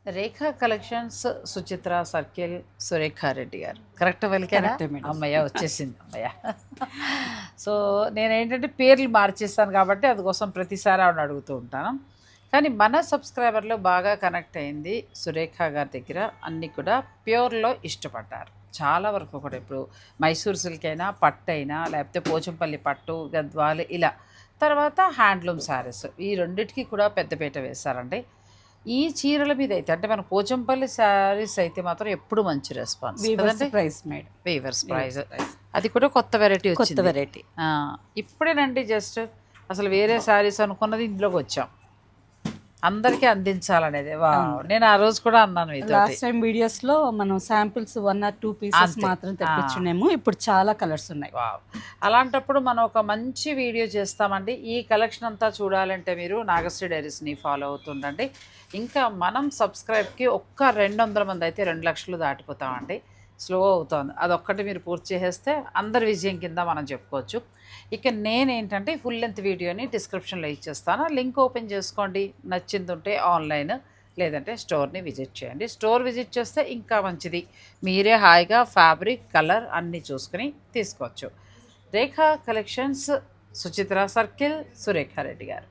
రేఖా collections, Suchitra circle, Surekhareddy గారు. Correct పలికానా? కరెక్టే madam. అమ్మయ్య వచ్చేసింది అమ్మయ్య. సో నేనేంటంటే పేర్లు మార్చేస్తాను కాబట్టి అందుకోసం ప్రతిసారి ఆవిడ అడుగుతూ ఉంటాను. కానీ మన సబ్స్క్రైబర్లో బాగా కనెక్ట్ అయింది సురేఖ గారి దగ్గర. అన్నీ కూడా ప్యూర్లో ఇష్టపడ్డారు చాలా వరకు కూడా. ఇప్పుడు మైసూర్ సిల్క్ అయినా, పట్టు అయినా, లేకపోతే పోచంపల్లి పట్టు, గద్వాలు ఇలా. తర్వాత హ్యాండ్లూమ్ శారీస్, ఈ రెండిటికి కూడా పెద్దపీట వేశారండి. ఈ చీరల మీద అయితే అంటే మన పోచంపల్లి శారీస్ అయితే మాత్రం ఎప్పుడు మంచి రెస్పాన్స్ కదండి. Price madam. వీవర్స్ ప్రైజ్, అది కూడా కొత్త వెరైటీ కొత్త వచ్చింది. వెరైటీ. ఇప్పుడేనండి జస్ట్ అసలు వేరే శారీస్ అనుకున్నది ఇందులోకి వచ్చాం, అందరికీ అందించాలనేది. వా నేను ఆ రోజు కూడా అన్నాను మీతో. లాస్ట్ టైం వీడియోస్ లో మనం శాంపిల్స్ 1 or 2 పీసెస్ అంతే. మాత్రం తెప్పించున్నాము. ఇప్పుడు చాలా కలర్స్ ఉన్నాయి. వావ్! అలాంటప్పుడు మనం ఒక మంచి వీడియో చేస్తామండి. ఈ కలెక్షన్ అంతా చూడాలంటే మీరు నాగశ్రీ డైరీస్ని ఫాలో అవుతుండండి. ఇంకా మనం సబ్స్క్రైబ్కి ఒక్క 200 మంది అయితే 2 లక్షలు దాటిపోతామండి. స్లో అవుతోంది, అదొక్కటి మీరు పూర్తి చేసేస్తే అందరి విజయం కింద మనం చెప్పుకోవచ్చు. ఇక నేనేంటంటే ఫుల్ లెంత్ వీడియోని డిస్క్రిప్షన్లో ఇచ్చేస్తాను, లింక్ ఓపెన్ చేసుకోండి. నచ్చింది ఉంటే ఆన్లైన్, లేదంటే స్టోర్ని విజిట్ చేయండి. స్టోర్ విజిట్ చేస్తే ఇంకా మంచిది, మీరే హాయిగా ఫ్యాబ్రిక్, కలర్ అన్నీ చూసుకుని తీసుకోవచ్చు. రేఖా కలెక్షన్స్, సుచిత్ర సర్కిల్, సురేఖారెడ్డి గారు.